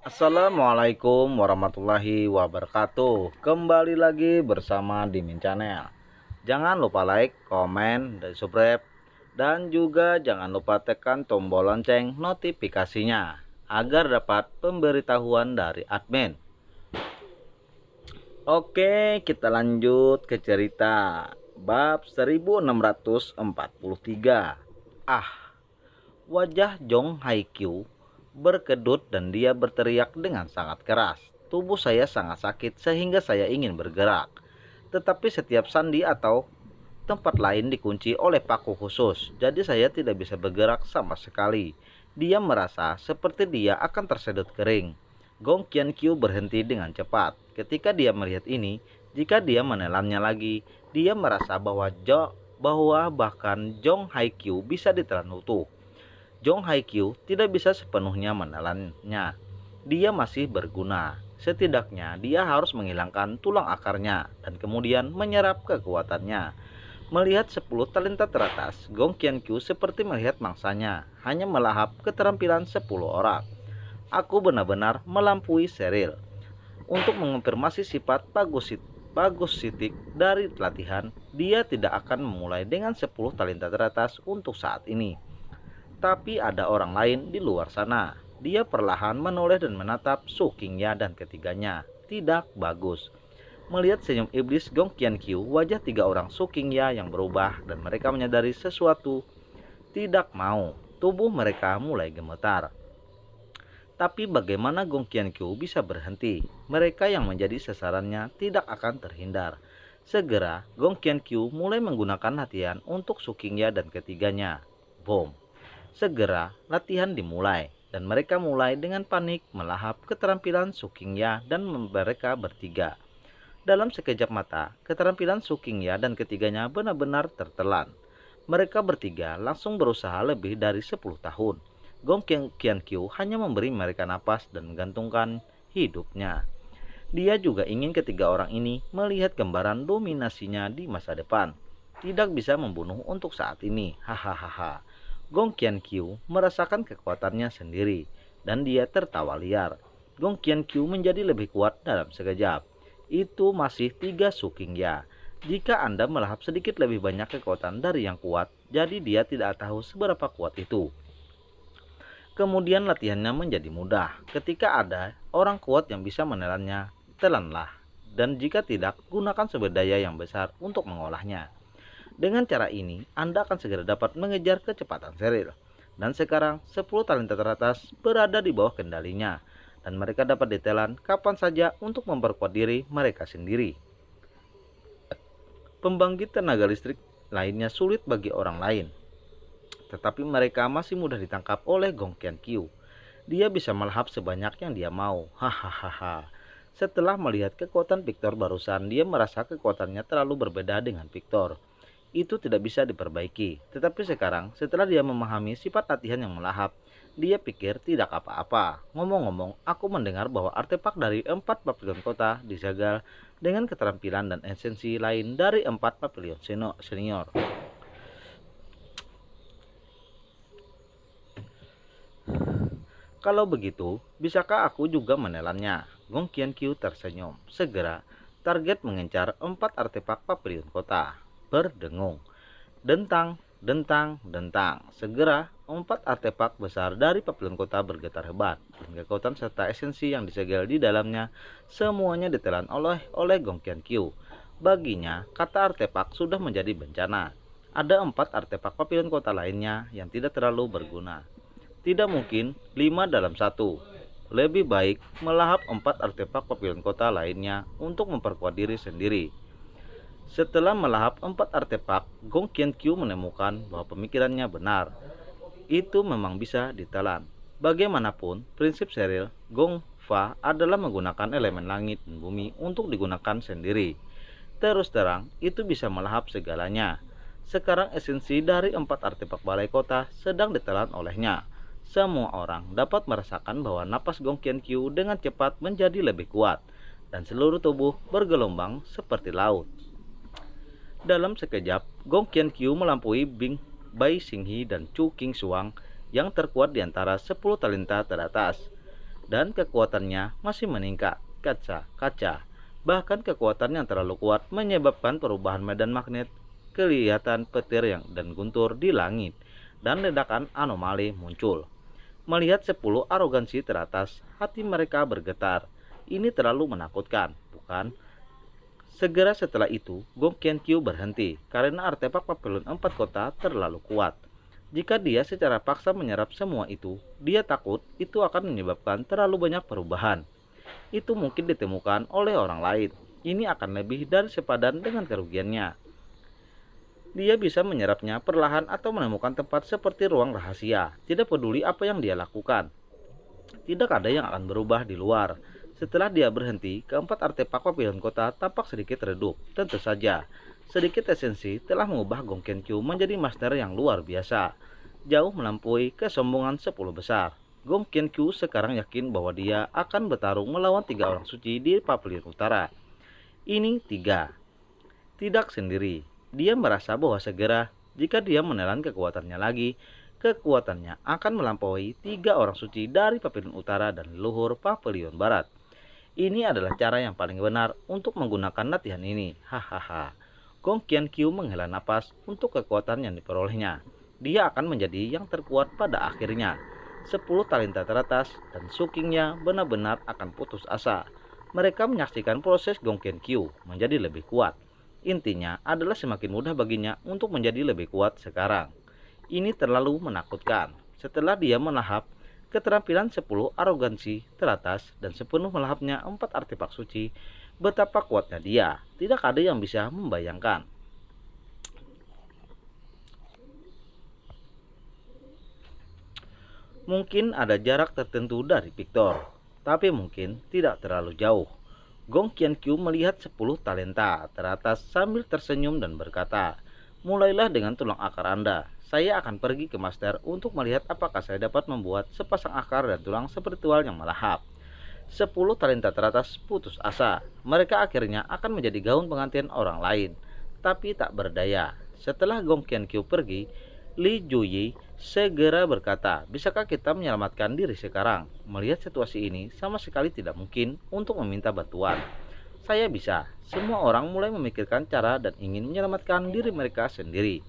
Assalamualaikum warahmatullahi wabarakatuh. Kembali lagi bersama Dimin Channel. Jangan lupa like, komen, dan subscribe. Dan juga jangan lupa tekan tombol lonceng notifikasinya agar dapat pemberitahuan dari admin. Oke, kita lanjut ke cerita bab 1643. Wajah Jong Haikyu berkedut dan dia berteriak dengan sangat keras. Tubuh saya sangat sakit sehingga saya ingin bergerak. Tetapi setiap sandi atau tempat lain dikunci oleh paku khusus, jadi saya tidak bisa bergerak sama sekali. Dia merasa seperti dia akan tersedot kering. Gong Qiankyu berhenti dengan cepat. Ketika dia melihat ini, jika dia menelannya lagi, dia merasa bahwa bahkan Jong Haikyu bisa ditelan utuh. Jong Haikyu tidak bisa sepenuhnya menelannya. Dia masih berguna. Setidaknya dia harus menghilangkan tulang akarnya dan kemudian menyerap kekuatannya. Melihat 10 talenta teratas, Gong Qiankyu seperti melihat mangsanya, hanya melahap keterampilan 10 orang. Aku benar-benar melampaui Seril. Untuk mengonfirmasi sifat bagus Sitik dari latihan, dia tidak akan memulai dengan 10 talenta teratas untuk saat ini. Tapi ada orang lain di luar sana. Dia perlahan menoleh dan menatap Su Qingya dan ketiganya. Tidak bagus. Melihat senyum iblis Gong Qiankyu, wajah 3 orang Su Qingya yang berubah dan mereka menyadari sesuatu. Tidak mau. Tubuh mereka mulai gemetar. Tapi bagaimana Gong Qiankyu bisa berhenti? Mereka yang menjadi sasarannya tidak akan terhindar. Segera Gong Qiankyu mulai menggunakan latihan untuk Su Qingya dan ketiganya. Bom. Segera latihan dimulai dan mereka mulai dengan panik melahap keterampilan Su Qingya dan mereka bertiga. Dalam sekejap mata, keterampilan Su Qingya dan ketiganya benar-benar tertelan. Mereka bertiga langsung berusaha lebih dari 10 tahun. Gong Qiankyu hanya memberi mereka napas dan menggantungkan hidupnya. Dia juga ingin ketiga orang ini melihat gambaran dominasinya di masa depan. Tidak bisa membunuh untuk saat ini. Hahaha. Gong Qiankyu merasakan kekuatannya sendiri dan dia tertawa liar. Gong Qiankyu menjadi lebih kuat dalam sekejap. Itu masih 3 Su Qingya. Jika Anda melahap sedikit lebih banyak kekuatan dari yang kuat, jadi dia tidak tahu seberapa kuat itu. Kemudian latihannya menjadi mudah. Ketika ada orang kuat yang bisa menelannya, telanlah. Dan jika tidak, gunakan sumber daya yang besar untuk mengolahnya. Dengan cara ini, Anda akan segera dapat mengejar kecepatan Seril. Dan sekarang, 10 talenta teratas berada di bawah kendalinya. Dan mereka dapat ditelan kapan saja untuk memperkuat diri mereka sendiri. Pembangkit tenaga listrik lainnya sulit bagi orang lain. Tetapi mereka masih mudah ditangkap oleh Gong Qiankyu. Dia bisa melahap sebanyak yang dia mau. Hahaha. Setelah melihat kekuatan Victor barusan, dia merasa kekuatannya terlalu berbeda dengan Victor. Itu tidak bisa diperbaiki. Tetapi sekarang, setelah dia memahami sifat latihan yang melahap, dia pikir tidak apa-apa. Ngomong-ngomong, aku mendengar bahwa artefak dari 4 papilion kota dijagal dengan keterampilan dan esensi lain dari 4 papilion senior. Kalau begitu, bisakah aku juga menelannya? Gong Qiankyu tersenyum. Segera, target mengincar 4 artefak papilion kota. Berdengung. Dentang, dentang, dentang. Segera, 4 artefak besar dari papilion kota bergetar hebat. Dan kekuatan serta esensi yang disegel di dalamnya semuanya ditelan oleh Gong Qiankyu. Baginya, kata artefak sudah menjadi bencana. Ada 4 artefak papilion kota lainnya yang tidak terlalu berguna. Tidak mungkin 5 dalam 1. Lebih baik melahap 4 artefak papilion kota lainnya untuk memperkuat diri sendiri. Setelah melahap 4 artefak, Gong Qiankyu menemukan bahwa pemikirannya benar. Itu memang bisa ditelan. Bagaimanapun, prinsip Seril Gong Fa adalah menggunakan elemen langit dan bumi untuk digunakan sendiri. Terus terang, itu bisa melahap segalanya. Sekarang esensi dari 4 artefak balai kota sedang ditelan olehnya. Semua orang dapat merasakan bahwa napas Gong Qiankyu dengan cepat menjadi lebih kuat, dan seluruh tubuh bergelombang seperti laut. Dalam sekejap, Gong Qiankyu melampaui Bai Xinghe dan Chu Qingshuang yang terkuat di antara 10 talenta teratas. dan kekuatannya masih meningkat. Kaca. Bahkan kekuatan yang terlalu kuat menyebabkan perubahan medan magnet, kelihatan petir dan guntur di langit, dan ledakan anomali muncul. Melihat 10 arogansi teratas, hati mereka bergetar. Ini terlalu menakutkan, bukan? Segera setelah itu, Gong Qianqiu berhenti karena artefak Papillon 4 kota terlalu kuat. Jika dia secara paksa menyerap semua itu, dia takut itu akan menyebabkan terlalu banyak perubahan. Itu mungkin ditemukan oleh orang lain. Ini akan lebih dari sepadan dengan kerugiannya. Dia bisa menyerapnya perlahan atau menemukan tempat seperti ruang rahasia. Tidak peduli apa yang dia lakukan. Tidak ada yang akan berubah di luar. Setelah dia berhenti, keempat artefak Papillon kota tampak sedikit redup. Tentu saja, sedikit esensi telah mengubah Gong Qianqiu menjadi master yang luar biasa, jauh melampaui kesombongan 10 besar. Gong Qianqiu sekarang yakin bahwa dia akan bertarung melawan 3 orang suci di Papillon Utara. Ini 3. Tidak sendiri. Dia merasa bahwa segera jika dia menelan kekuatannya lagi, kekuatannya akan melampaui 3 orang suci dari Papillon Utara dan leluhur Papillon Barat. Ini adalah cara yang paling benar untuk menggunakan latihan ini. Hahaha. Gong Qianqiu menghela napas untuk kekuatan yang diperolehnya. Dia akan menjadi yang terkuat pada akhirnya. 10 talenta teratas dan Sukingnya benar-benar akan putus asa. Mereka menyaksikan proses Gong Qianqiu menjadi lebih kuat. Intinya adalah semakin mudah baginya untuk menjadi lebih kuat sekarang. Ini terlalu menakutkan. Setelah dia melahap keterampilan 10 arogansi teratas dan sepenuh melahapnya 4 artefak suci, betapa kuatnya dia. Tidak ada yang bisa membayangkan. Mungkin ada jarak tertentu dari Victor, tapi mungkin tidak terlalu jauh. Gong Qianqiu melihat 10 talenta teratas sambil tersenyum dan berkata, "Mulailah dengan tulang akar Anda. Saya akan pergi ke master untuk melihat apakah saya dapat membuat sepasang akar dan tulang spiritual yang melahap." 10 talenta teratas putus asa. Mereka akhirnya akan menjadi gaun pengantin orang lain, tapi tak berdaya. Setelah Gong Qianqiu pergi, Li Juyi segera berkata, "Bisakah kita menyelamatkan diri sekarang? Melihat situasi ini, sama sekali tidak mungkin untuk meminta bantuan." "Saya bisa." Semua orang mulai memikirkan cara dan ingin menyelamatkan diri mereka sendiri.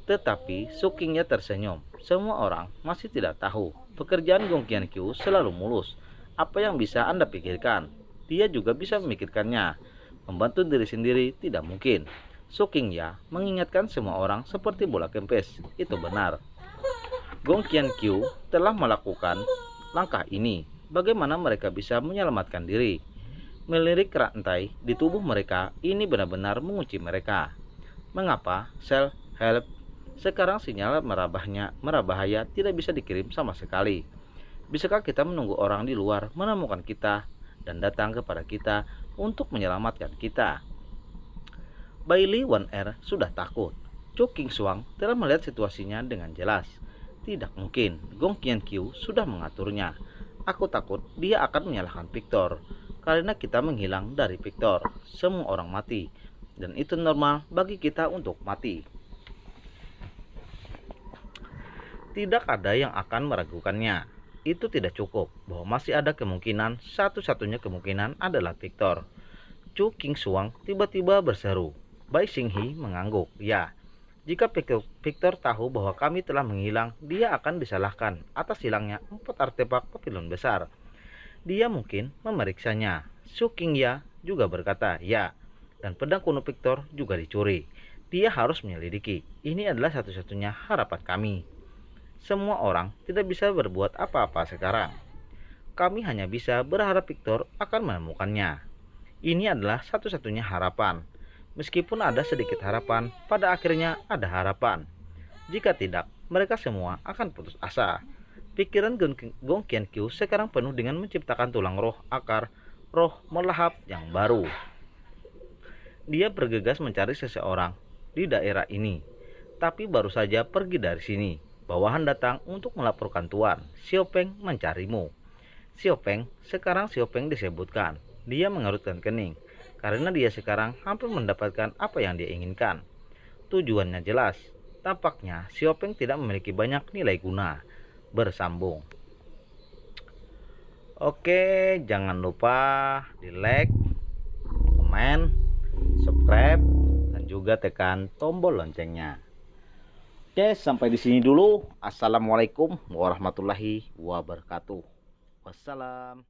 Tetapi Sukingnya tersenyum. Semua orang masih tidak tahu. Pekerjaan Gong Qianqiu selalu mulus. Apa yang bisa Anda pikirkan? Dia juga bisa memikirkannya. Membantu diri sendiri tidak mungkin. Sukingya mengingatkan semua orang seperti bola kempes. Itu benar. Gong Qianqiu telah melakukan langkah ini. Bagaimana mereka bisa menyelamatkan diri? Melirik rantai di tubuh mereka ini benar-benar mengunci mereka. Mengapa self-help sekarang sinyal merabahaya tidak bisa dikirim sama sekali? Bisakah kita menunggu orang di luar menemukan kita dan datang kepada kita untuk menyelamatkan kita? Bailey Wan Er sudah takut. Chu Qingshuang telah melihat situasinya dengan jelas. Tidak mungkin, Gong Qianqiu sudah mengaturnya. Aku takut dia akan menyalahkan Victor. Karena kita menghilang dari Victor, semua orang mati. Dan itu normal bagi kita untuk mati. Tidak ada yang akan meragukannya. Itu tidak cukup, bahwa masih ada kemungkinan, satu-satunya kemungkinan adalah Victor. Chu Qingshuang tiba-tiba berseru. Bai Xinghe mengangguk. "Ya, jika Victor tahu bahwa kami telah menghilang, dia akan disalahkan atas hilangnya 4 artefak Papillon besar. Dia mungkin memeriksanya." Su Qingya juga berkata, "Ya, dan pedang kuno Victor juga dicuri. Dia harus menyelidiki. Ini adalah satu-satunya harapan kami. Semua orang tidak bisa berbuat apa-apa sekarang. Kami hanya bisa berharap Victor akan menemukannya. Ini adalah satu-satunya harapan. Meskipun ada sedikit harapan, pada akhirnya ada harapan. Jika tidak, mereka semua akan putus asa." Pikiran Gong Qianqiu sekarang penuh dengan menciptakan tulang roh akar roh melahap yang baru. Dia bergegas mencari seseorang di daerah ini, tapi baru saja pergi dari sini. Bawahan datang untuk melaporkan Tuan. "Xiaopeng mencarimu." Xiaopeng, sekarang Xiaopeng disebutkan. Dia mengerutkan kening, karena dia sekarang hampir mendapatkan apa yang dia inginkan. Tujuannya jelas. Tampaknya Xiaopeng tidak memiliki banyak nilai guna. Bersambung. Oke, jangan lupa di like, komen, subscribe, dan juga tekan tombol loncengnya. Oke, sampai di sini dulu. Assalamualaikum warahmatullahi wabarakatuh. Wassalam.